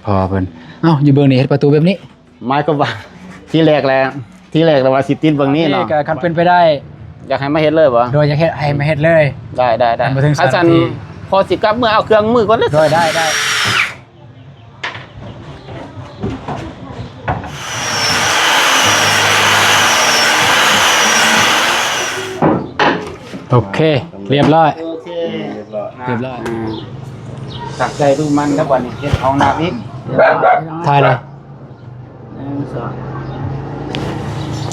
พอเพิ่นเอ้าอยู่เบิ่งนี่เฮ็ดประตูแบบนี้ไม้ก็ว่าที่แรกแล้วว่าสิติดเบิ่งนี้เนาะก็คันเป็นไปได้อยากให้มาเฮ็ดเลยบ่โดยอยากเฮ็ดให้มาเฮ็ดเลยได้ถ้าซั่นพอสิกลับเมื่อเอาเครื่องมือก่อนเลยโดยได้โอเคเรียบร้อยโอเคเรียบร้อยตักใจดูมันแล้ววันนี้เฮ็ดห้องน้ำอีกถ่ายเลย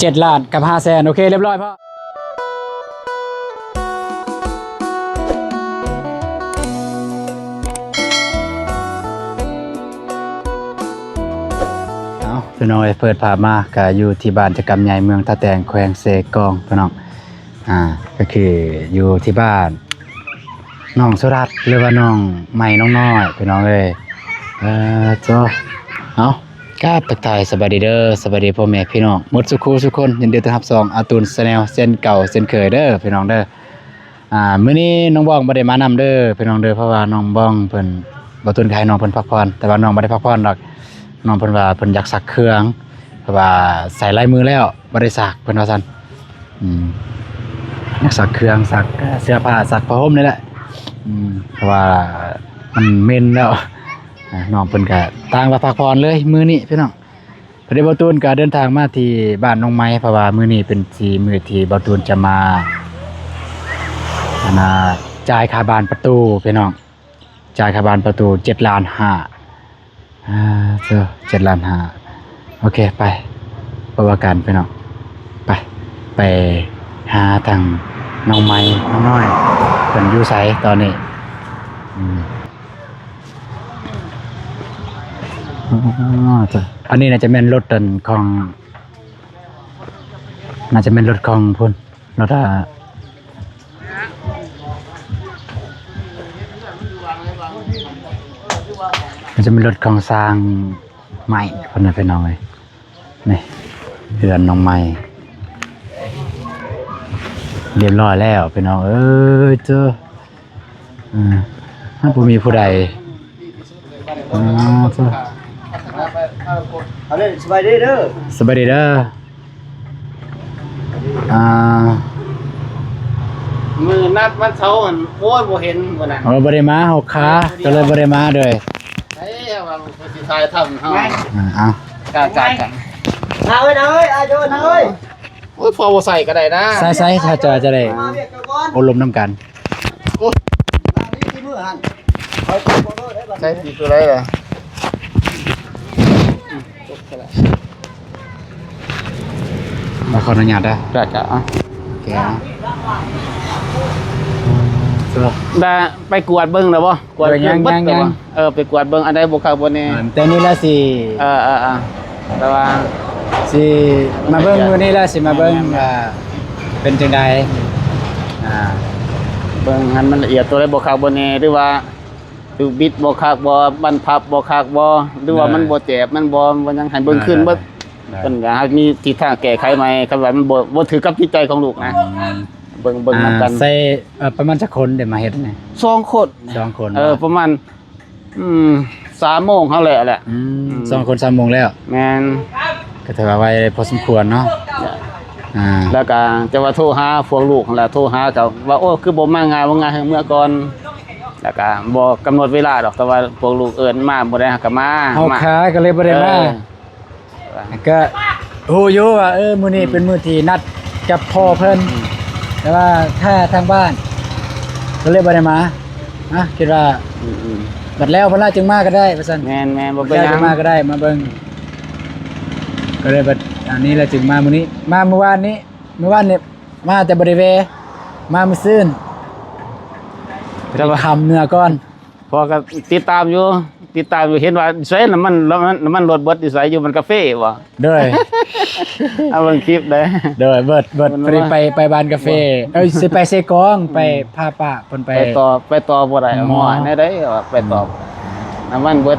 7 ล้านกับ500,000โอเคเรียบร้อยพ่อพี่น้องเปิดภาพมาก็อยู่ที่บ้านจักรใหญ่เมืองท่าแตงแขวงเซกองพี่น้องก็คืออยู่ที่บ้านน้องสุรัตน์หรือว่าน้องใหม่น้องน้อยพี่น้องเลยจ้าเอาก้าตักทายสบายดีเด้อสบายดีพ่อแม่พี่น้องหมดสุขทุกคนยินดีต้อนรับอาตูนชาแนลเส้นเก่าเส้นเคยเด้อพี่น้องเด้อมื้อนี้น้องบ้องบ่ได้มานำเด้อพี่น้องเด้อเพราะว่าน้องบ้องเพิ่นบ่ตูนให้น้องเพิ่นพักผ่อนแต่ว่าน้องบ่ได้พักผ่อนดอกน้องเพิ่นว่าเพิ่นอยากสักเครื่องเพราะว่าใส่ลายมือแล้วบ่ได้สักเพิ่นว่าซั่นอยากสักเครื่องสักเสื้อผ้าสักผ้าห่มนี่แหละเพราะว่ามันเหม็นแล้วน้องเพิ่นก็ต่างว่าพักผ่อนเลยมื้อนี้พี่น้องพอดีบ่ตูนก็เดินทางมาที่บ้านน้องไม้เพราะว่ามื้อนี้เป็นมื้อที่บ่ตูนจะมาจ่ายค่าบ้านประตูพี่น้องจ่ายค่าบ้านประตู7.5 ล้าน7.5 ล้านโอเคไปประวัติการพี่น้องไปหาทางน้องไม้น้องน้อยเพิ่นอยู่ไสตอนนี้อันนี้น่าจะเป็นรถของพุ่นรถมันจะเป็นรถของสร้างใหม่คนนั้นเป็นน้องเลยนี่เรือนน้องใหม่เรียบร้อยแล้วเป็นน้องเจ้าถ้าผมมีผู้ใดเจ้าสบายดีเด้อมือนัดวันเสาร์โอ้ยบ่เห็นวันนั้นบ่ได้มา6 ขาก็เลยบ่ได้มาเลยว่าสิทายทำเฮาเอากันนาเอ้ยอาโยนาเอ้ยโอ้ยพอบ่ใส่ก็ได้นะใส่ถ้าจะได้อบรมน้ำกันโอ้ยใส่ปีตัวไรล่ะมาขออนุญาตได้จ้ะโอเคได้ไปกวดเบิ้งแล้วบ่กวดยังไปกวดเบิ้งอันใดบ่เข้าบ่แน่แต่นี่ละสิแต่ว่าสิมาเบิ้งมื้อนี้ละสิมาเบิ้งเป็นจังไดเบิ้งหันมันละเอียดตัวใดบ่เข้าบ่แน่หรือว่าดูบิดบ่คักบ่บันพับบ่คักบ่หรือว่ามันบ่แจบมันบ่ยังให้เบิ้งขึ้นเบิดเพิ่นก็มีทิศทางแก้ไขใหม่คันว่ามันบ่ถือกับจิตใจของลูกนะเบิ่งนำกันใส่ประมาณจักคนเดี๋ยวมาเฮ็ดนี่2 คนประมาณ3 โมงเฮาแหละ2 คน3 โมงแล้วแม่นก็ถือว่าไวพอสมควรเนาะแล้วก็จะว่าโทรหาพวกลูกนั่นแหละโทรหาก็ว่าโอ้คือบ่มางานให้เมื่อก่อนแล้วก็บ่กำหนดเวลาดอกแต่ว่าพวกลูกเอิ้นมาบ่ได้ก็มาเฮาขาก็เลยบ่ได้มาก็โหอยู่ว่ามื้อนี้เป็นมื้อที่นัดกับพ่อเพิ่นแต่ว่าถ้าทางบ้านก็เลยบ่ได้มาคิดว่าบัดแล้วเพิ่นล่าจึงมาก็ได้ว่าซั่นแม่นบ่เป็นหยังมาก็ได้มาเบิ่งก็เลยบัดอันนี้แล้วจึงมามื้อนี้มาเมื่อวานนี่มาแต่บ่ได้แวะมามื้อซื่นแต่ว่าค่ำเนื้อก่อนพอก็ติดตามอยู่เห็นว่าใช้น้ำมันรถเบิดอยู่ไสอยู่มันกาแฟบ่เด้อเอาเบิ่งคลิปเด้อเบิดไปบ้านกาแฟสิไปเซกองไปพาป้าเพิ่นไปต่อบ่ได้หม้อไหนได้ไปต่อน้ำมันเบิด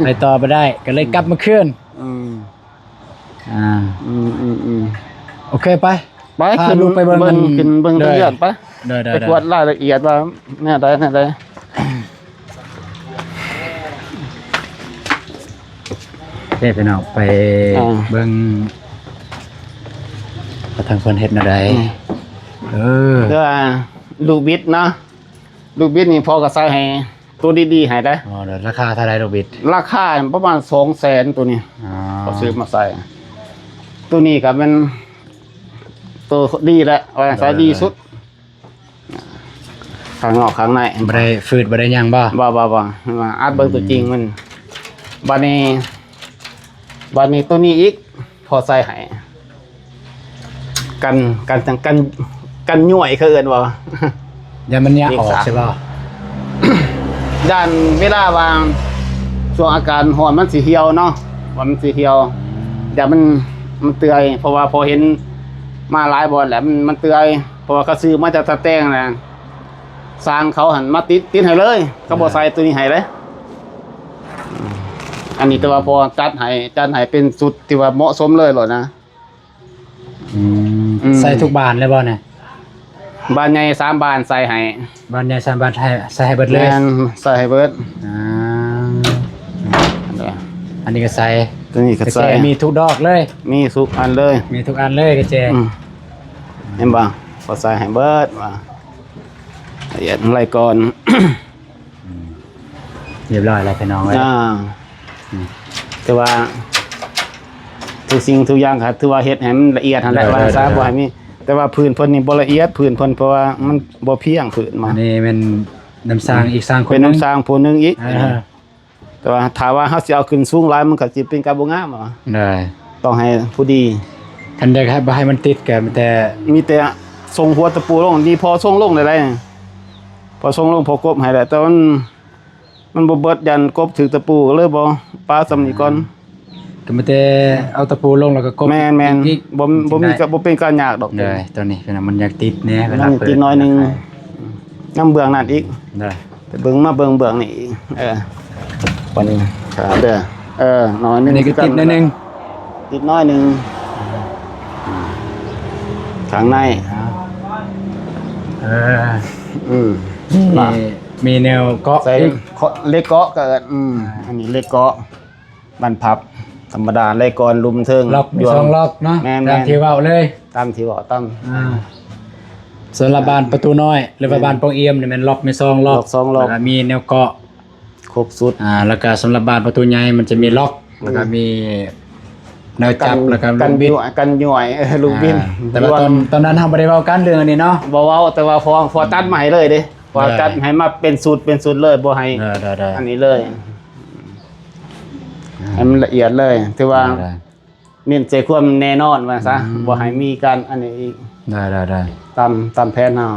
ไปต่อบ่ได้ก็เลยกลับมาคืนโอเคไปขึ้นไปเบิ่งขึ้นเบิ่งเรื่องไปไปตรวจรายละเอียดว่าแน่ได้ เฮ็ดพี่น้องไปเบิ่งว่าทางเพิ่นเฮ็ดแนวใดเออ เด้อลูกบิดเนาะลูกบิดนี่พอก็ใส่ให้ตัวดีๆให้ได้ อ๋อเดี๋ยวราคาเท่าไหร่ดอกบิด ราคาประมาณ 200,000ตัวนี้ อ๋อ เขาซื้อมาใส่ ตัวนี้ก็เป็นตัวดีแหละว่าใส่ดีสุดข้างนอกข้างใน บ่ได้ฟืดบ่ได้หยังบ่ บ่มาอัดเบิ่งตัวจริงมันบัดนี้ตัวนี้อีกพอใส่ให้กันย่วยคือเอิ้นว่า อย่ามันยะออกใช่ป่ะ ด้านเวลาวางช่วงอาการหอนมันสิเหี่ยวเนาะว่ามันสิเหี่ยวเดี๋ยวมันเตือยเพราะว่าพอเห็นมาหลายบอลแหละมันเตือยเพราะว่าเขาซื้อมาจากตะแตงนะสร้างเขาหันมาติดให้เลยก็บ่ใส่ตัวนี้ให้เลยอันนี้แต่ว่าพอจัดให้เป็นสุดที่ว่าเหมาะสมเลยหรอนะ อืมใส่ทุกบานเลยบ่เนี่ย บานใหญ่3บานใส่ให้ บานใหญ่3บานใส่ให้เบิดเลย แม่นใส่ให้เบิด อ่า อันนี้ อันนี้ก็ใส่ ตัวนี้ก็ กระเจ ใส่ มีทุกดอกเลย มีสุกอันเลย มีทุกอันเลยกระเจ เห็นบ่พอใส่ให้เบิดว่าละเอียดอะไรก่อน เรียบร้อยแล้วพี่น้องเอ้ย แต่ว่าทุกสิ่งทุกอย่างครับถือว่าเฮ็ดให้มันละเอียดหั่นแหละว่าซะบ่ให้มีแต่ว่าพื้นเพิ่นนี่บ่ละเอียดพื้นเพิ่นเพราะว่ามันบ่เพียงพื้นมา อันนี้เป็นน้ำสร้างอีกสร้างคน เป็น หนึง น้ำสร้างผู้หนึงอีก อ่า แต่ว่าถ้าว่าเฮาสิเอาขึ้นสูงหลายมันก็สิเป็นการบ่งามอ่ะ ได้ ต้องให้ผู้ดี คันใดครับบ่ให้มันติดกันแต่ มีแต่ทรงหัวตะปูลงดีพอทรงลงได้พอทรงลงพอกบให้ได้แต่มันบ่เบิดยันกบถึกตะปูก็เลยบ่ปาสำนี้ก่อน ก็มีแต่เอาตะปูลงแล้วก็กบ แม่น อีก บ่มีก็บ่เป็นการยากดอก ได้ตัวนี้พี่น้องมันอยากติดแน่เวลา นั่น เปิด ติดน้อยหนึงน้ำเบื้องนั่นอีก ได้ แต่เบิ่งมาเบื้องนี่อีกวันนี้ครับเด้อน้อยหนึ อั ง นนี้ก็ติดนิดนึง ติดน้อยหนึงข้างใน เออ อืม นี่มีแนวเกาะ ใส่ อีก เล็กเกาะก็อันนี้เล็กเกาะบันพับธรรมดาเล็กก่อนลุมเทิง ล็อกมีสองล็อกเนาะ แม่น ตามที่เว้าเลย ตามที่ว่าตั้ง ส่วนละบานประตูน้อยหรือว่าบานโปงเอี่ยมนี่มันล็อกมี2ล็อก ล็อกสองล็อก แล้วมีแนวเกาะ ครบสุด แล้วก็สำหรับบานประตูใหญ่มันจะมีล็อกแล้วก็มีแนวจับแล้วก็ กัน ลูกบิด กันหน่วยลูกบิน แต่ว่าตอนนั้นทำบ่ได้เว้ากันเรื่องอันนี้เนาะ บ่เว้าแต่ว่าพอตัดใหม่เลยเด้พอตัดให้มาเป็นสูตรเลยบ่ให้ ได้ อันนี้เลยให้มันละเอียดเลยถือว่าเน้นใจความแน่นอนว่าซะบ่ให้มีการอันนี้อีก ได้ ตามแผนเฮา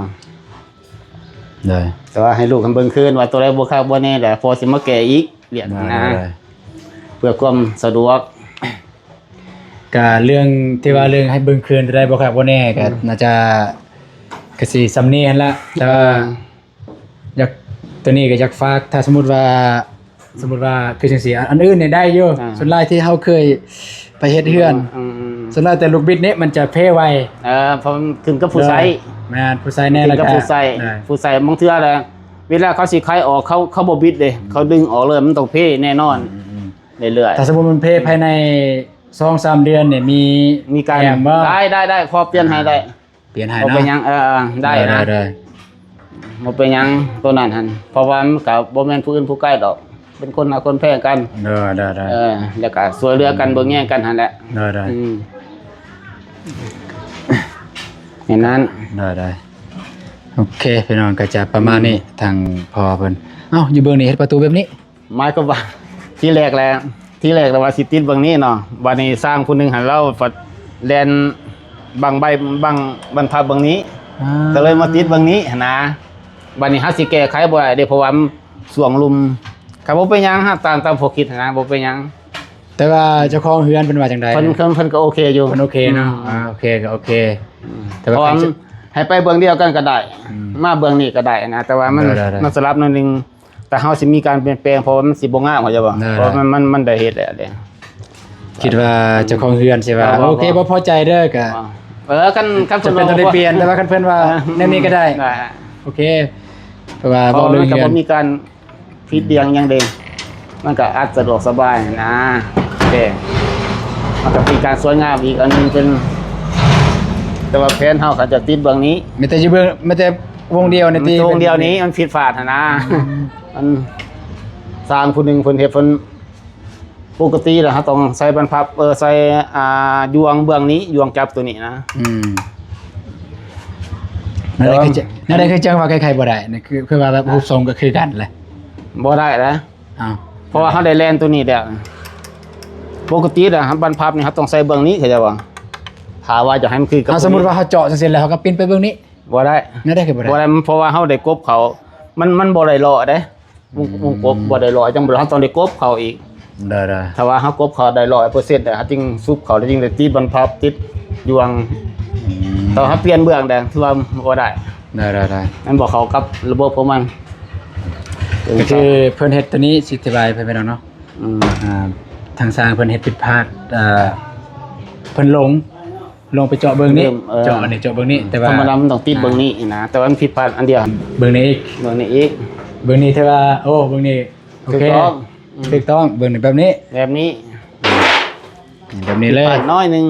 ได้ แต่ว่าให้ลูกกันเบิ่งคืนว่าตัวใดบ่คักบ่แน่แหละพอสิมาแก้อีกเรียนนะเพื่อความสะดวก ก็เรื่องที่ว่าเรื่องให้เบิ่งคืนได้บ่ครับบ่แน่ก็น่าจะก็สิสำเนียงละแต่ว่าอยากตัวนี้ก็อยากฝากถ้าสมมุติว่าคือจังซี่อันอื่นเนี่ยได้อยู่ส่วนหลายที่เฮาเคยไปเฮ็ดเฮือนส่วนหลายแต่ลูกบิดนี้มันจะเพไว เพราะมันขึ้นกับผู้ใช้ แม่นผู้ใช้แน่ ขึ้ แล้ว นกับ ก็ ผู้ใช้ผู้ใช้บางเทื่อแหละเวลาเขาสิคายออกเขาบ่บิดเลยเขาดึงออกเลยมันต้องเพแน่นอนเรื่อย ถ้าสมมุติมันเพภายใน 2-3 เดือนเนี่ยมี ๆมีการ แถมบ่ ได้พอเปลี่ยนให้ได้ เปลี่ยนให้ บ่ เนาะ เป็นหยังได้นะ ได้ บ่เป็นหยังตัวนั้นหั่นเพราะว่ามันก็บ่แม่นผู้อื่นผู้ใกล้ดอก เป็นคนเอาคนแพ้กัน ได้ แล้วก็ช่วยเหลือกันเบิ่งแย่งกันหั่นแหละ ได้ เห็นนั้น ได้โอเคพี่น้องก็จะประมาณนี้ทางพอเพิ่นเอ้าอยู่เบิ่งนี่เฮ็ดประตูแบบนี้ หมายก็ว่าที่แรกแล้วว่าสิติดเบิ่งนี้เนาะบัดนี้สร้างผู้หนึงหันเราฝัดแลนบางใบบางบรรทัดเบิ่งนี้ ก็เลยมาติดเบิ่งนี้หั้นนะบัดนี้เฮาสิแก้ไขบ่ได้เด้เพราะว่ามันสวงลุมก็บ่เป็นหยังฮะตามพวกคิดหั้นนะบ่เป็นหยัง แต่ว่าเจ้าของเฮือนเป็นว่าจังได๋ เพิ่นก็โอเคอยู่ มันโอเคเนาะโอเคก็โอเคแต่ เพราะ ว่า ว่าให้ไปเบิ่งเดียวกันก็ได้ มาเบิ่งนี่ก็ได้นะแต่ว่ามัน ได้ มันสลับหนิดนึงแต่เฮาสิมีการเปลี่ยนแปลงเพราะว่ามันสิบ่งามเข้าใจบ่ ได้ เพราะมันได้เฮ็ดแล้วเด้ คิดว่าเจ้าของเฮือนสิว่า บ่ โอเคบ่พอใจเด้อก็ คัน จะเป็นต้องได้เปลี่ยนแต่ว่าคันเพิ่นว่าแนวนี้ก็ได้ ได้ โอเคเพราะว่า เพ บ่ ราะ เรื่ มั อน ง ก็ เฮือ บ่ น มีการผิดเบียงหยังเด้ มันก็อัดสะดวกสบายนะแต่มันก็เป็นการสวยงามอีกอันหนึงเป็นแต่ว่าแผนเฮาก็จะติดเบื้องนี้ มีแต่อยู่เบิ่งมีแต่วงเดียวใน มัน ที่ ตรงเดียวนี้มันผิดพลาดหั่นนะมันสร้างผู้หนึงเพิ่นเฮ็ดเพิ่นปกติแล้วฮะต้องใส่บรรพับใส่ยวงเบื้องนี้ยวงจับตัวนี้นะ นั่นแหละคือนั่นแหละคือจังว่าใครๆบ่ได้นั่นคือว่าแบบรูปทรงก็คือกันแหละ บ่ได้นะ อ้าว เพราะว่าเขาได้แลนตัวนี้แล้วปกตินะครับบรรพับนี่ครับต้องใส่เบื้องนี้เข้าใจบ่ถ้าว่าจะให้มันคือกับ สมมุติว่าเขาเจาะเสร็จแล้วเขาก็ปิ้นไปเบื้องนี้ บ่ได้ นั่นได้คือบ่ได้ บ่ได้เพราะว่าเขาได้กบเขามันบ่ได้เลาะเด้วงกบบ่ได้เลาะจังบ่เขาต้องได้กบเขาอีก ได้ ถ้าว่าเขากบเขาได้100%แต่จึงซุบเขาแล้วจึงได้ติดบรรพับติดยวงถ้าเขาเปลี่ยนเบื้องแดงถือว่าบ่ได้ ได้ มันบ่เข้ากับระบบของมัน ก็คือเพิ่นเฮ็ดตัวนี้สิอธิบายเพิ่นไปแล้วเนาะ อืม ทางสร้างเพิ่นเฮ็ดผิดพลาดเพิ่นลงไปเจาะเบื้องนี้เจาะนี่เจาะเบื้องนี้แต่ว่า ธรรมดามันต้องติดเบื้องนี้นะแต่ว่ามันผิดพลาดอันเดียว เบื้องนี้อีก เบื้องนี้อีก เบื้องนี้ที่ว่าโอ้เบื้องนี้โอเค ถูกต้อง เบื้องนี้แบบนี้ แบบนี้ แบบนี้เลย ผิดพลาดน้อยหนึง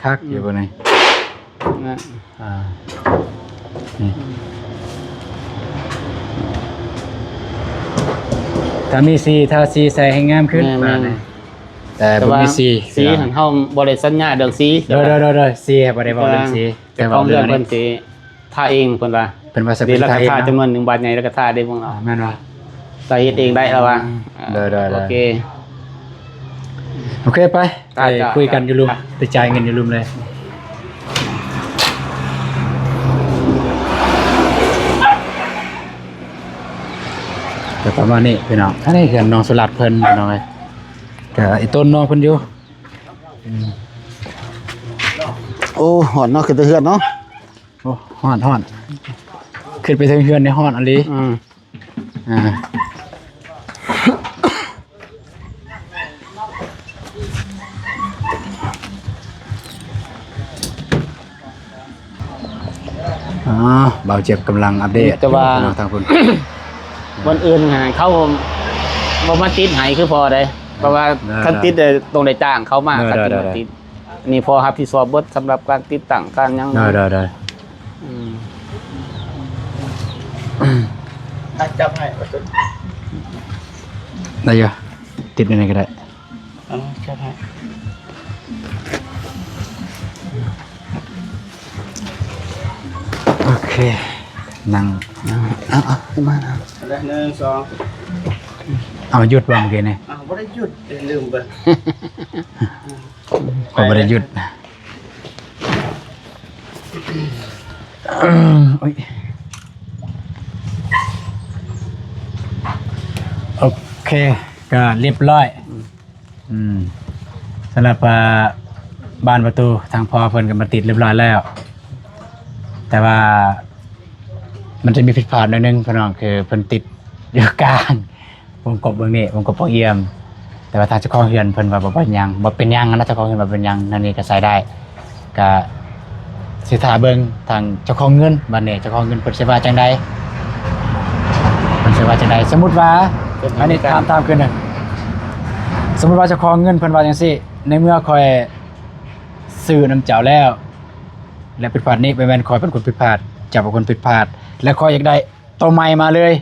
คักอยู่เบื้องนี้ นะ นี่ถ้ามีสีถ้าสีใส่ให้งามขึ้นแต่ แต่ บ่ ว่า มีสี สีหันเฮาบ่ได้สัญญาเรื่องสี เด้อสีบ่ได้บอกเรื่องสี แต่ของเรื่องเพิ่นสิท่าเองเพิ่นว่า เป็นว่าส ดี เปน แล้ว ไท ก็ ย ท่าจำนวน1บาทใหญ่แล้วก็ท่าได้พวกเรา แม่นว่า ใส่เฮ็ดเองได้แล้วว่า ได้ โอเค โอเคไป ได้ คุยกันอยู่ลุมไปจ่ายเงินอยู่ลุมเลยแต่ประมาณนี้พี่น้องอันนี้คือน้องสลัดเพิ่นพี่น้องเอ้ยก็ไอ้ต้นน้องเพิ่นอยู่ โอ้หอนเนาะคือตะเฮือนเนาะ โอ้ฮ้อนขึ้นไปถึงเฮือนในฮ้อนอันนี้ อ่าเบาเจ็บกำลังอัปเดต แต่ว่า ทางคุณ วันอื่นหาเขาบ่มาติดให้คือพอได้เพราะว่าคันติดได้ต้องได้จ้างเขามาคันติดมาติดอันนี้พอรับผิดชอบเบิดสำหรับการติดตั้งการหยัง ได้ อืม จับให้ ได้อยู่ติดในไหนก็ได้ จับให้ โอเค นั่ง เอาขึ้นมานะ 1 2 เอาหยุดวางเมื่อกี้นี่ บ่ได้หยุดลืมไป ก็ไม่ได้หยุดโอ้ยโอเคก็เรียบร้อยสำหรับบ้านประตูทางพอเพิ่นก็มาติดเรียบร้อยแล้ว แต่ว่ามันจะมีผิดพลาดหน่อยนึงพี่น้องคือเพิ่นติดอยู่กลางวงกบเบื้องนี้วงกบปองเอี่ยม แต่ว่าทางเจ้าของเฮือนเพิ่นว่าบ่เป็นหยังนะเจ้าของเฮือนว่าเป็นหยังนั่นนี่ก็ใส่ได้ก็สิถาเบิ่งทางเจ้าของเงินบัดนี้เจ้าของเงินเพิ่นสิว่าจังใดสมมุติว่าอันนี้ถามขึ้นน่ะสมมุติว่าเจ้าของเงินเพิ่นว่าจังซี่ในเมื่อคอยซื้อน้ำเจ้าแล้ว และผิดพลาดนี้ไปแม่นคอยเป็นคนผิดพลาดเจ้าเป็นคนผิดพลาดและคอยอยากได้ตัวใหม่มาเลย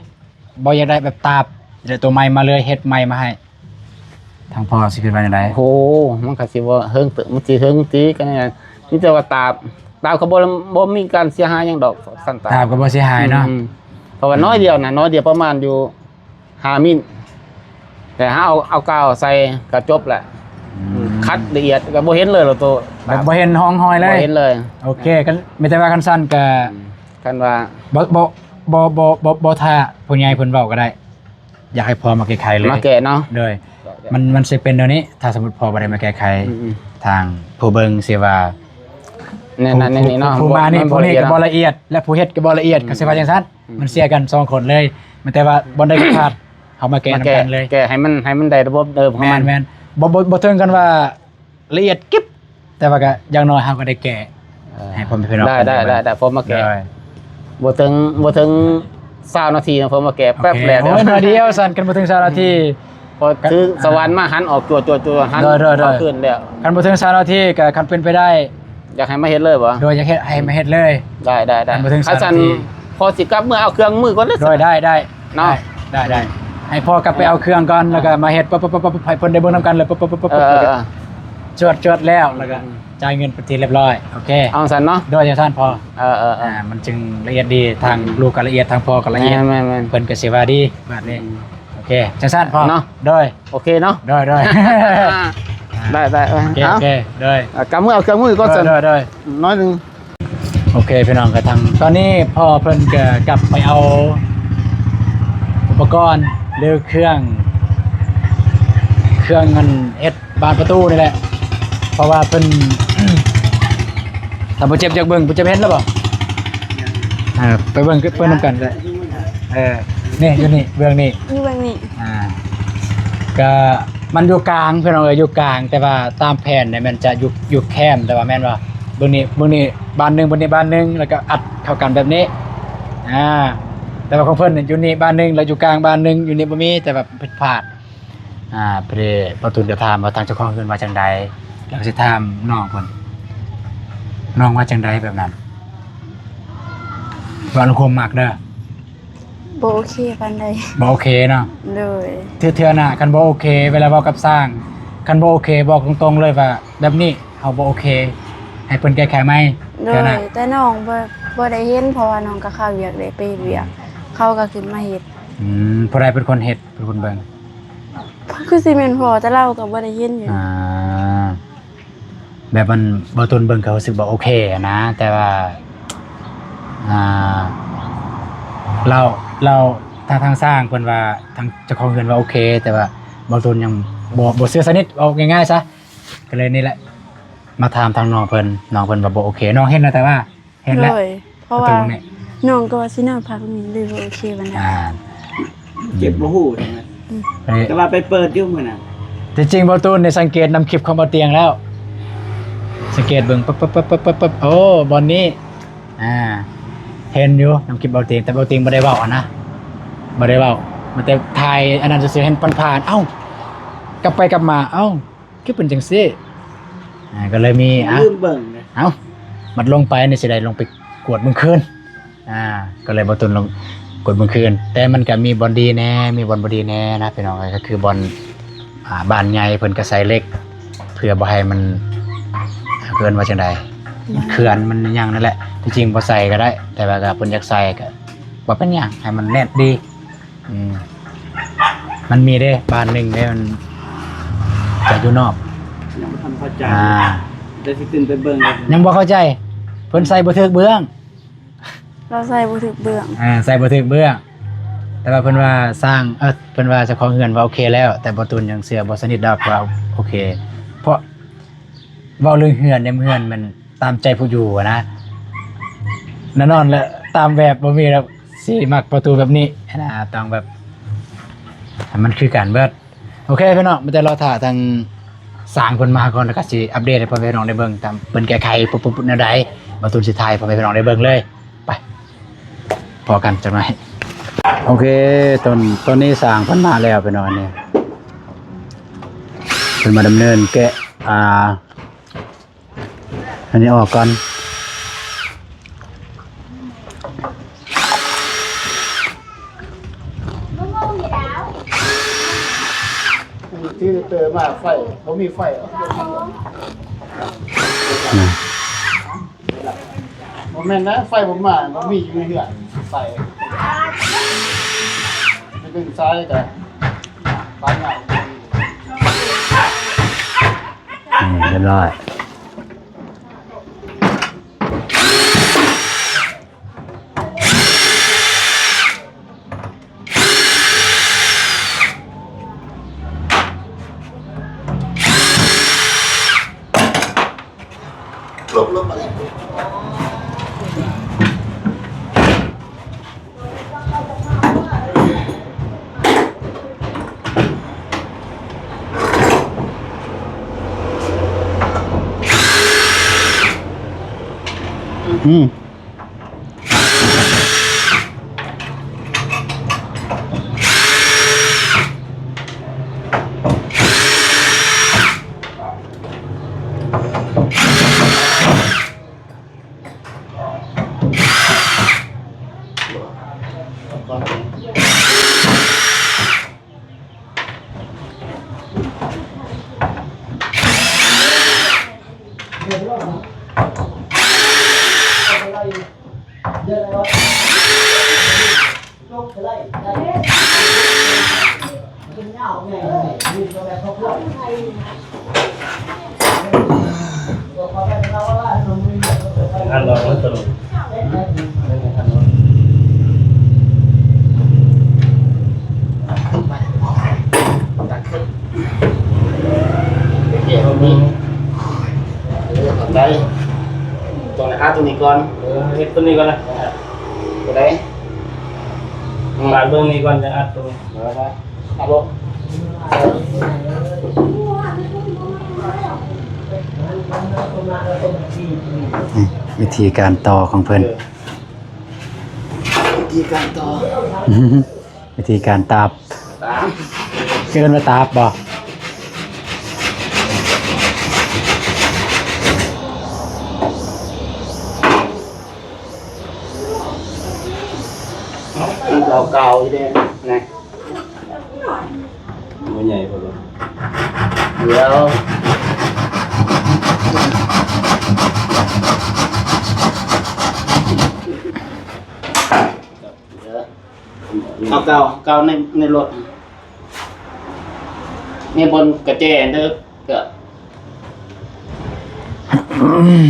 บ่อยากได้แบบตาบอยากได้ตัวใหม่มาเลยเฮ็ดใหม่มาให้ทางพ่อสิคิดว่าจังได๋ โอ้โหมันก็สิว่าเฮิงตึกมันสิเฮิงตีกันนี่นี่แต่ว่าตาบเขาบ่มีการเสียหายหยังดอกสั่นตา ตาบก็บ่เสียหายเนาะ เพราะว่าน้อยเดียวประมาณอยู่5มิลแต่ถ้าเอากาวใส่ก็จบแหละคัดละเอียดก็บ่เห็นเลยหรอกตัว แบบบ่เห็นห้องหอยเลย บ่เห็นเลย โอเคกันมีแต่ว่าคันสั้นก็ กันว่า บ่ท่าผู้ใหญ่เพิ่นเว้าก็ได้ อยากให้พ่อมาแก้ไขเลย มาแกะเนาะ เลยมันสิเป็นเดี๋ยวนี้ ถ้าสมมุติพ่อบ่ได้มาแก้ไขทางผู้เบิ่งสิว่า นี่เนาะ ผู้มานี่ผู้นี้ก็บ่ละเอียดและผู้เฮ็ดก็บ่ละเอียดก็สิว่าจังซั่นมันเสียกัน2คนเลยมันแต่ว่าบ่ได้พลาดเฮามาแก้นำกันเลย แกะให้มันได้ระบบเดิมของมัน แม่นบ่ถึงกันว่าละเอียดกิ๊บแต่ว่าก็อย่างน้อยเฮาก็ได้แก้ให้พ่อแม่พี่น้อง ได้ผมมาแกะบ่ถึง20นาทีนะผมมาแกะแป๊บแรก โอ้ยนาเดียวสั่นกันบ่ถึง20นาที พอถือสวรรค์มาหันออกจัวหัน โดย เข้าขึ้นแล้ว คันบ่ถึง3นาทีก็คันเป็นไปได้ อยากให้มาเฮ็ดเลยบ่ โดยจะเฮ็ดให้มาเฮ็ดเลย ได้ มาถึง อาจาร 3นาที ย์พอสิกลับเมื่อเอาเครื่องมือก่อนเลย โดยได้ เนาะ ได้ให้พ่อกลับไปเอาเครื่องก่อนแล้วก็มาเฮ็ดปั๊บให้เพิ่นได้เบิ่งนํกันเลยปั๊บ เออ จดแล้วแล้วก็จ่ายเงินไปทีเรียบร้อยโอเค เอาซั่นเนาะ โดยจะท่านพอ เออ มันจึงละเอียดดีทางลูกก็ละเอียดทางพ่อก็ละเอียด แม่น เพิ่นก็สิว่าดีแบบนี้โอเคจังซั่นพอ เนาะ โดย โอเคเนาะ โดย ได้โอเค เอา โอเคโดย กลับเมื่อเอาเครื่องมือก่อนซั่น โดย น้อยหนึง โอเคพี่น้องก็ทางตอนนี้พ่อเพิ่นก็กลับไปเอาอุปกรณ์หรือเครื่องเงินเอ็ดบานประตูนี่แหละเพราะว่าเพิ่น ถ้าบ่เจ็บจากเบิ่งบ่จะเห็นแล้วบ่ไปเบิ่งเพิ่นนํกันได้นี่อยู่นี่เบื้องนี่ อยู่เบื้องนี้ ก็มันอยู่กลางพี่น้องอยู่กลางแต่ว่าตามแผนเนี่ยมันจะอยู่แคมแต่ว่าแม่นว่าเบื้องนี้บานหนึงแล้วก็อัดเข้ากันแบบนี้แต่ว่าของเพิ่นเนี่ยอยู่นี่บานหนึงแล้วอยู่กลางบานหนึงอยู่นี่บ่มีแต่แบบผิดพลาดพอดีประตูเดี๋ยวถามว่าทางเจ้าของเพิ่นว่าจังใดแล้วสิถามน้องเพิ่นน้องว่าจังใดแบบนั้นว่าอนุคมมักเด้อ บ่โอเคปานใด บ่โอเคเนาะ เลย เทื่อหน้าคันบ่โอเคเวลาเว้ากับสร้างคันบ่โอเคบอกตรงๆเลยว่าแบบนี้เฮาบ่โอเคให้เพิ่นแก้ไขใหม่ เล เทื่อย หน้า แต่น้องบ่ได้เห็นเพราะว่าน้องก็เข้าเวียกได้ไปเวียกเขาก็ขึ้นมาเฮ็ด ผู้ใดเป็นคนเฮ็ดเป็นคนเบิ่ง คือสิแม่นพอแต่เราก็บ่ได้เห็นอยู่ แบบมันบ่ตุนเบิ่งเขารู้สึกบ่โอเคอะนะแต่ว่าเราทางสร้างเพิ่นว่าทางเจ้าของเงินว่าโอเค แต่ว่าบ่ตุนยังบ่เชื่อสนิทเอาง่ายๆซะก็เลยนี่แหละมาถามทางน้องเพิ่นว่าบ่โอเคน้องเห็นแล้วแต่ว่าเห็น เล แล้ว ยเพราะว่า ตรงนี้ น้องก็ว่าสินอนพักนี่เลยบ่โอเคปานใด เจ็บบ่ฮู้ใช่ไหม เฮ้ย แต่ว่าไปเปิดอยู่มื้อน่ะ จริงๆบ่ตุนในสังเกตนำคลิปของบ่เตียงแล้วสังเกตเบิ่งปั๊บโอ้บอลนี้เห็นอยู่นำคลิปบ่เตียงแต่บ่เตียงบ่ได้เว้าอ่ะนะบ่ได้เว้ามันแต่ถ่ายอันนั้นซื่อๆเห็นผ่านๆเอ้ากลับไปกลับมาเอ้าคือเป็นจังซี่ก็เลยมีลืมเบิ่งเลย เอ้ามันลงไปนี่สิได้ลงไปกวดเบิ่งคืนก็เลยบ่ตุนลงกวดเบิ่งคืนแต่มันก็มีบอลดีแน่มีบอลบ่ดีแน่นะพี่น้องก็คือบอลบ้านใหญ่เพิ่นก็ใส่เล็กเพื่อบ่ให้มันเกินว่าจังได๋เขื่อนมันยังนั่นแหละที่จริงบ่ใส่ก็ได้แต่ว่าก็เพิ่นอยากใส่ก็บ่เป็นหยังให้มันแน่นดีมันมีเด้บ้านหนึงเด้มันจะอยู่นอก ยังบ่ทันเข้าใจ อ่า ได้สิขึ้นไปเบิ่งเลย ยังบ่เข้าใจเพิ่นใส่บ่ถึกเบื้อง เราใส่บ่ถึกเบื้อง ใส่บ่ถึกเบื้องแต่ว่าเพิ่นว่าสร้างเพิ่นว่าเจ้าของเรือนว่าโอเคแล้ว แต่บ่ตุนยังเชื่อบ่สนิทดอกว่าโอเค เพราะเว้าเรื่องเรือนเนี่ยเรือนมันตามใจผู้อยู่อะนะแน่นอนแหละตามแบบบ่มีแล้วสิมักประตูแบบนี้นะต้องแบบให้มันคือการเบิดโอเคพี่น้องมันจะรอถ่าทางสร้างเพิ่นมาก่อนแล้วก็สิอัปเดตให้พ่อแม่พี่น้องได้เบิ่งตามเพิ่นแก้ไขปุ๊บๆแนวใดบ่ตุนสิถ่ายพ่อแม่พี่น้องได้เบิ่งเลยไปพอกันจังหน่อยโอเคต้นนี้สร้างเพิ่นมาแล้วพี่น้องเนี่ยเพิ่นมาดำเนินแกะอันนี้ออกก่อนที่เติมมาไฟบ่มีไฟบ่แม่นนะไฟผมมาบ่มีอยู่ในเรือนไฟไปดึงซ้ายก็ปานใหญ่ เรียบร้อย อันเราไม่สรุป ตักขึ้นเกี่ยวตรงนี้ทำได้ตรงไหนตรงนี้ก่อน เฮ็ดตัวนี้ก่อนนะ ตัวไหน บาดเบื้องนี้ก่อนจะอัดตรงนี้ เอาลง นี่วิธีการต่อของเพิ่น วิธีการต่อ วิธีการตาบ ตาม เกินมาตาบบ่ เราเกาอีเด้นะ มันใหญ่พอดี เดี๋ยวเอาเกาในรถนี่บนกระเจเด้อก็ อืม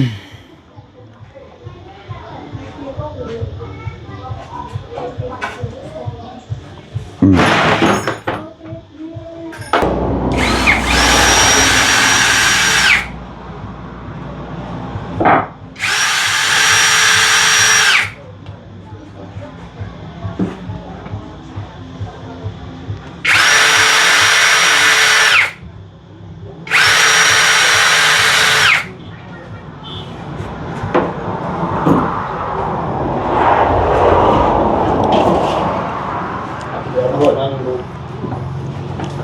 เดี๋ยวมาโหดมาดู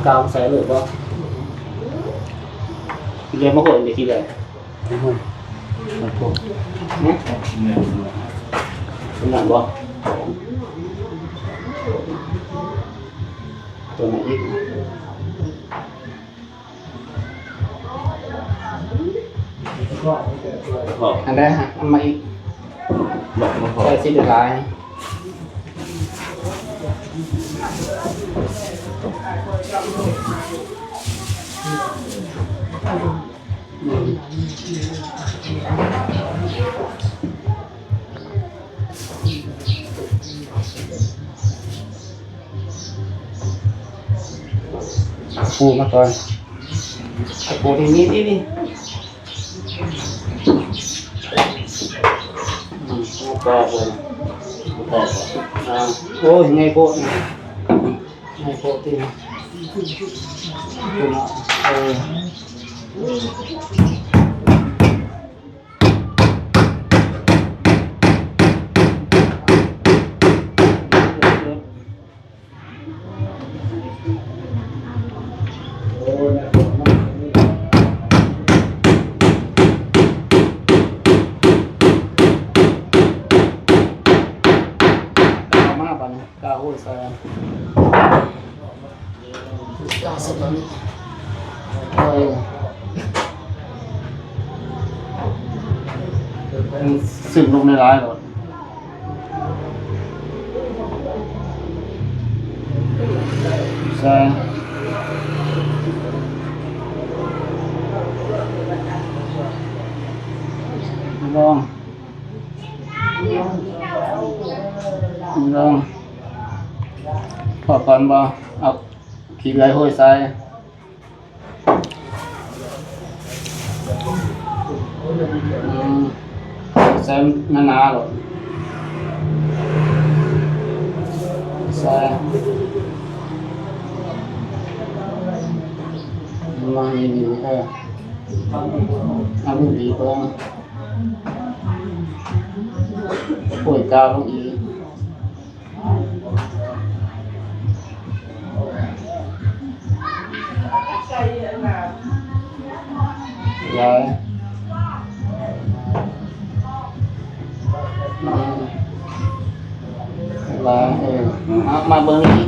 เกาใส่เลยป่ะเรียนมาโหดเดี๋ยวทีเดียวเนี่ยเป็นหนังป่ะตัวไหนอีกอันได้ฮะอันมาอีกใส่สีเดือดร้ายปูมาก่อนปูที่นี่นี่ก็เลยโอ้ยไงโปะไงโปะที่คุณกาโอ้ยใส่กาสับนี้เป็นสึกลงในร้ายหรอใช่ลองพอก่อนบ่เอาขี้ไหลห้อยใส่ใส่หนาๆหรอใส่มานี่เอาลูกดีก่อนป่วยกาวลงอีกยาย ว่าเอามาเบิ่งนี่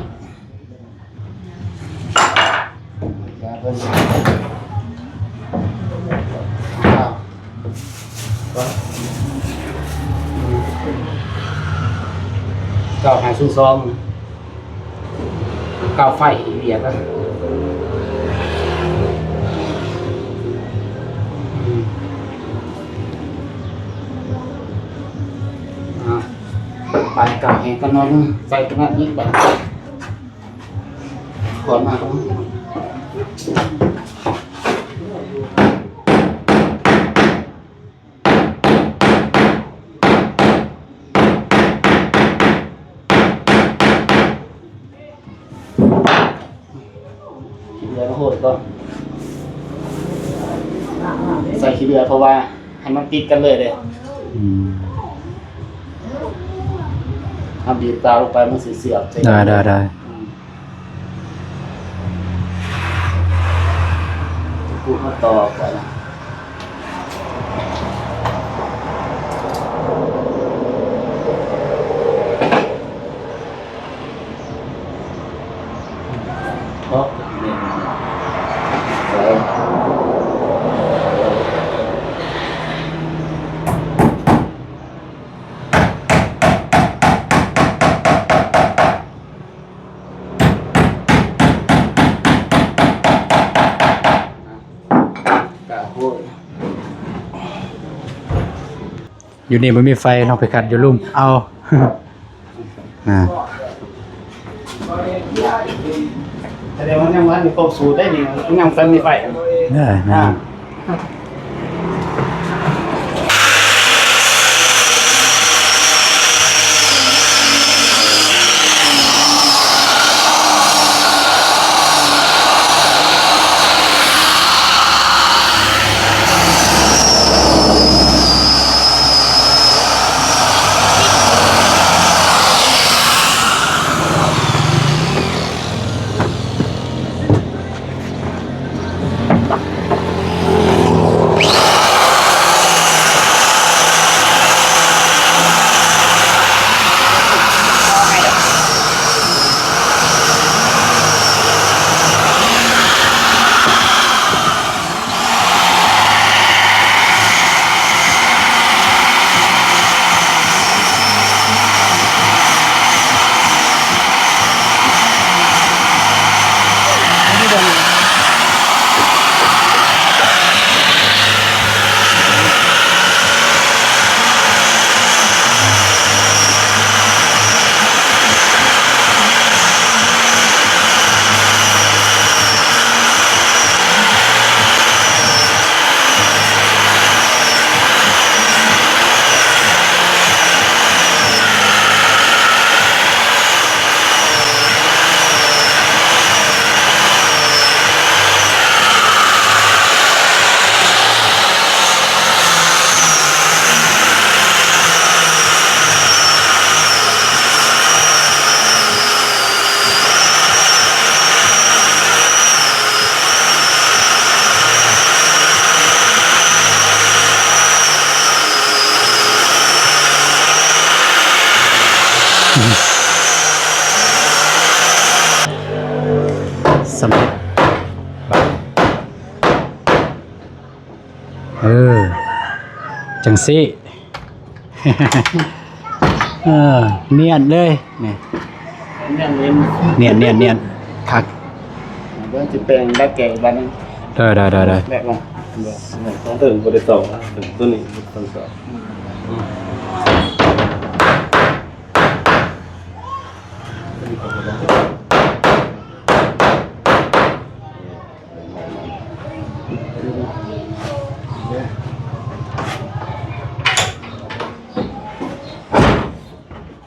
อย่าเบิ่งเก้าหาสู้ซองเก้าไฟเบียดกันไปเก่าแห่งกันนอนใส่ตรงนั้นนิดไปขอนมาตรงนี้ขี้เรือมาโหดก่อนใส่ขี้เรือเพราะว่าให้มันติดกันเลยทำบีบตาลงไปมันเสียบใช่ไหมได้กูมาต่อก่อนนะเพราะอยู่นี่มันมีไฟลองไปขัดอยู่ลุ่มเอาแสดงว่ายังวันมีครบสูตรได้นี่ยังฟันมีไฟได้นะสำเร็จจังสิเนียนเลยเนี่ยเนียนคักเรื่องจะเป็นได้แก่บ้านนึงได้แบบว่าต้องถึงบริษัทถึงตัวนี้ต้องสอบ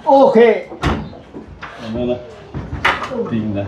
โอเคไม่นะจริงนะ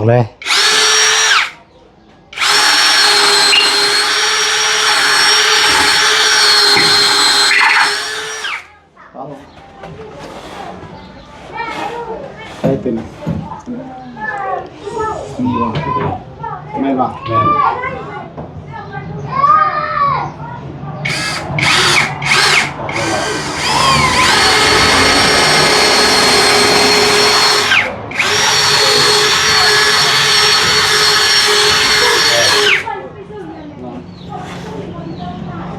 เลยใช่เป็นมีบ่ไม่บ่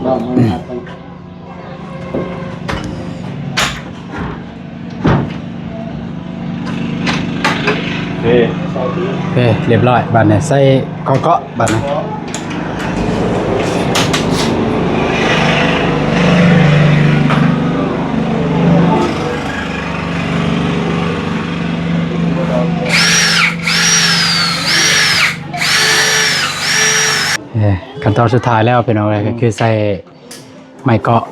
ลองมันครับ โอเคเรียบร้อยบัดนี้ใส่กอเกาะบัดนี้ขั้นตอนสุดท้ายแล้วเป็นอะไรก็คือใส่ไม้เกาะ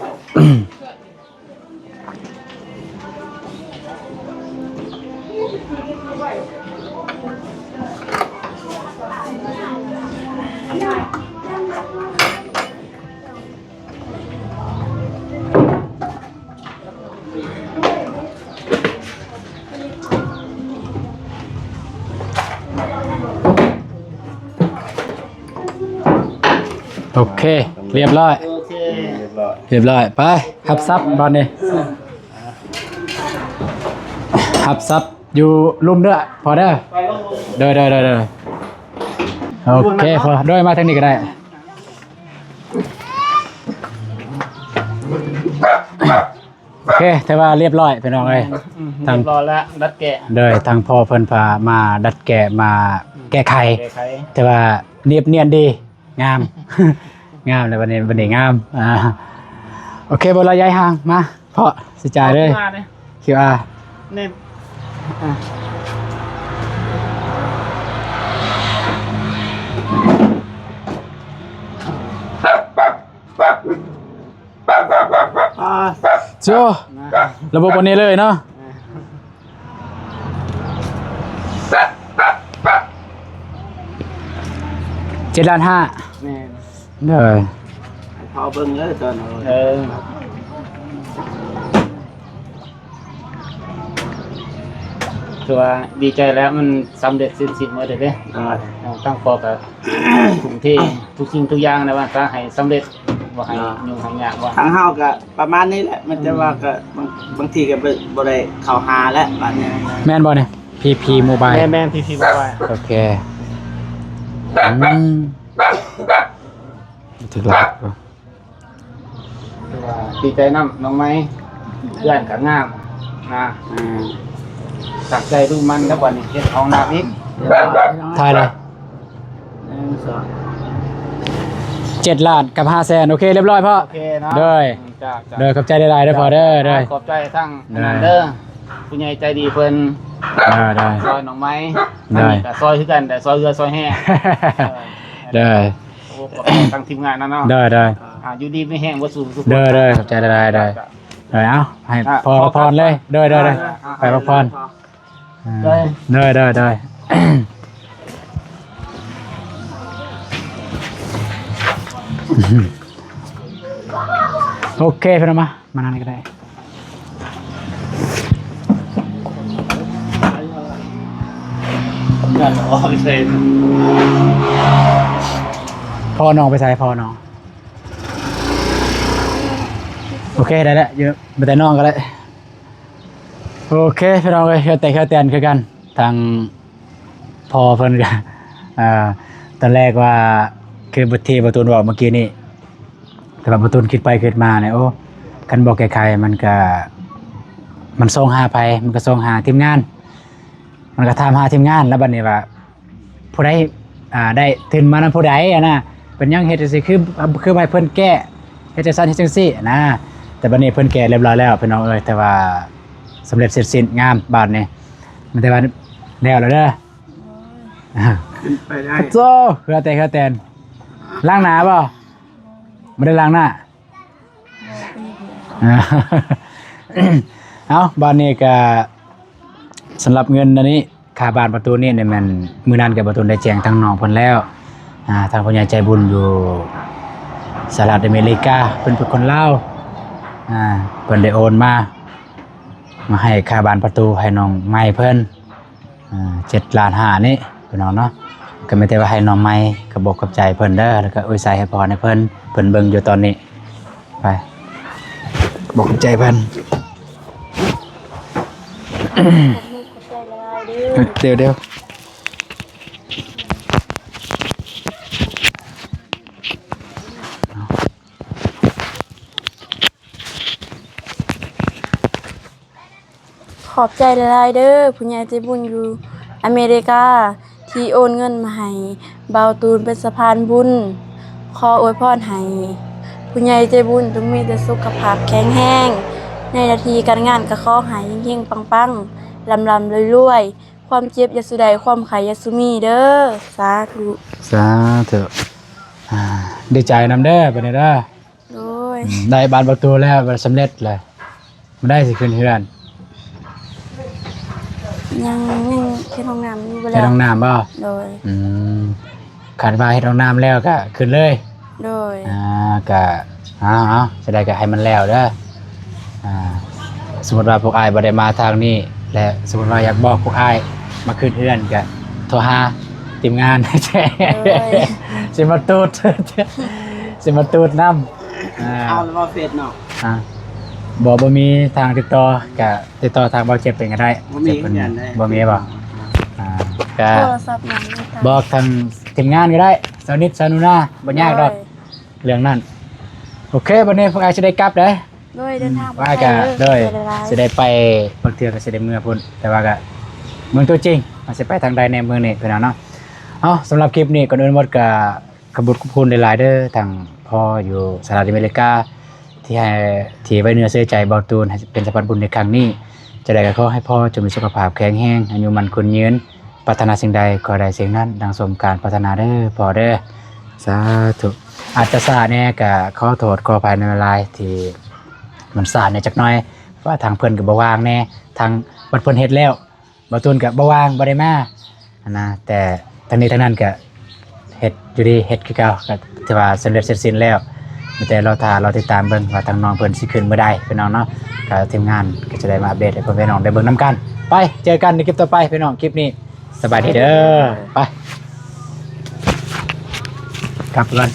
โอเคเรียบร้อย โอเค เรียบร้อยไปหับซับบัดนี้หับซับอยู่ลุ่มเด้อพอเด้อเด้อโอเคพอเด้อมาทางนี้ก็ได้โอเคแต่ว่าเรียบร้อยพี่น้องเอ้ย เรียบร้อยแล้วดัดแกะ เด้อทางพ่อเพิ่นพามาดัดแกะมาแก้ไข แก้ไข แต่ว่าเนียบเนียนดีงาม งามในวันนี้งามโอเคบนระยะห่างมาเพาะสิจ่ายเลย QR เนี่ยโจระบบวันนี้เลยเนาะ7,500,000 เนี่ย เด้อ พอเบิ่งเลยตอนเอา ถือว่าดีใจแล้วมันสำเร็จสิ้นหมดเลยเด้ตั้งปอกกับถุงที่ทุกสิ่งทุกอย่างนะว่าถ้าให้สำเร็จว่าให้ยุ่งให้ยากว่า ทางเฮาก็ประมาณนี้แหละมันจะว่าก็บางทีก็บ่ได้เข้าหาแล้วบัดนี้ แม่นบ่เนี่ย PP Mobile แม่พี่บอกว่า โอเคถึงหลัก ถือว่าดีใจน้ำน้องไม้เพื่อนกับงามนะตักใจดูมันแล้ววันนี้เฮ็ดห้องน้ำอีก ทายเลย 1 2 7,500,000กับ500,000โอเคเรียบร้อยพ่อ โอเคเนาะ เด้อ จ้า เด้อขอบใจได้ๆเด้อพ่อเด้อเด้อ ขอบใจทั้งนั้นเด้อผู้ใหญ่ใจดีเพิ่น ได้ ซอยน้องไม้ ได้ อันนี้ก็ซอยคือกันแต่ซอยเรือซอยแห่ ได้ โอ้ทั้งทีมงานนั่นเนาะ ได้ อยู่ดีไม่แห้งบ่สูงทุกคน ได้ขอบใจได้เอาให้พอพรเลยได้ไปพักผ่อนได้ โอเคพี่น้องมานั่งนี่ก็ได้พอน้องไปใส่พอน้องโอเคได้แล้วเยอะไปแต่น้องก็ได้โอเคพี่น้องเลยแต่แตนคือกันทางพอเพิ่นกันตอนแรกว่าคือบุตรีประตูบอกเมื่อกี้นี่แต่ว่าประตูคิดไปคิดมาเนี่ยโอ้คันบอกแก้ไขมันส่งหาไปมันก็ส่งหาทีมงานมันก็ทำหาทีมงานแล้วบัดนี้ว่าผู้ใดได้ถึงมานั้นผู้ใดนะเป็นยังเฮ็ดสิคือให้เพิ่นแก้เฮ็ดจังซั่นเฮ็ดจังซี่นะแต่บัดนี้เพิ่นแก้เรียบร้อยแล้วพี่น้องเอ้ยแต่ว่าสำเร็จเสร็จสิ้นงามบาดนี้มันแต่ว่าแล้วเด้อ ขึ้นไปได้ โซ่เฮือแตนล้างหน้าบ่ไม่ได้ล้างหน้าเอาบานนี้ก็สำหรับเงินอันนี้ ค่าบ้านประตูนี่เนี่ยมันมื้อนั้นก็บ่ตูนได้แจ้งทางน้องเพิ่นแล้วทางผู้ใหญ่ใจบุญอยู่สหรัฐอเมริกาเพิ่นเป็นคนลาวเพิ่นได้โอนมาให้ค่าบ้านประตูให้น้องไม้เพิ่น7.5 ล้านนี่พี่น้องเนาะก็ไม่ได้ว่าให้น้องไม้ก็บอกกับใจเพิ่นเด้อแล้วก็อวยใส่ให้พรให้เพิ่นเบิ่งอยู่ตอนนี้ไปบอกกับใจเพิ่น เดี๋ยวขอบใจหลายๆเด้อผู้ใหญ่ใจบุญอยู่อเมริกาที่โอนเงินมาให้เบาตูนเป็นสะพานบุญขออวยพรให้ผู้ใหญ่ใจบุญจงมีแต่สุขภาพแข็งแรงในหน้าที่การงานก็ขอให้เฮงๆปังๆลำๆรวยๆความเจ็บอย่าสุใดความไข้อย่าสุมีเด้อสาธุ สาธุดีใจนำเด้อไปเด้อ โดย ได้บานประตูแล้วมันสำเร็จเลยมันได้สิขึ้นเฮือน ยังเฮ็ดห้องน้ำอยู่บ่ ให้ แล้ว น้องน้ำบ่ โดย ขันว่าให้น้องน้ำแล้วก็ขึ้นเลย โดย ก็เอาจะได้ก็ให้มันแล้วเด้อสมมติว่าพวกอ้ายบ่ได้มาทางนี้และสมมติว่าอยากบอกพวกอ้ายมาขึ้นเฮือนก็โทรหาทีมงาน สิมาตูด สิมาตูดน้ำเอาแล้วว่าเฟซเนาะ บ่มีทางติดต่อก็ติดต่อทางเบาเจ็บเป็นก็ได้ บ่มี เจ็บเพิ่น กันได้ บ่มีบ่ก็ โทรศัพท์นั้น บอกทางทีมงานก็ได้สาวนิดสาวนุนาบ่ยากดอกเรื่องนั้นโอเควันนี้พวกอ้ายสิได้กลับเด้อ โดยเดินทาง ว่าก็ด้วยสิได้ไปบางเทื่อก็สิได้เมื่อพุ่นแต่ว่าก็เมืองตัวจริงมันสิไปทางใดในเมืองนี้พี่น้องเนาะสำหรับคลิปนี้ก่อนอื่นหมดก็ขอบคุณหลายๆเด้อทางพ่ออยู่สหรัฐอเมริกาที่ไว้เนื้อเชื่อใจเบาตูนให้เป็นสะพานบุญในครั้งนี้จะได้ก็ขอให้พ่อจงมีสุขภาพแข็งแรงอายุมันคนยืนปรารถนาสิ่งใดขอได้สิ่งนั้นดังสมการปรารถนาเด้อพ่อเด้อสาธุอาจจะสาเนี่ยก็ขอโทษขออภัยในเวลาที่มันสาเนี่ยจักหน่อยว่าทางเพิ่นก็บ่ว่างแน่ทางบัดเพิ่นเฮ็ดแล้วเบาตูนก็บ่ว่างบ่ได้มานะแต่ทั้งนี้ทั้งนั้นก็เฮ็ดอยู่ดีเฮ็ดคือเก่าก็ถือว่าสำเร็จเสร็จสิ้นแล้วมีแต่เราติดตามเบิ่งว่าทางน้องเพิ่นสิขึ้นเมื่อใดพี่น้องเนาะก็ทีมงานก็จะได้มาอัปเดตให้เพิ่นพี่น้องได้เบิ่งนํกันไปเจอกันในคลิปต่อไปพี่น้องคลิปนี้สบายดีเด้อไปกลับก่อน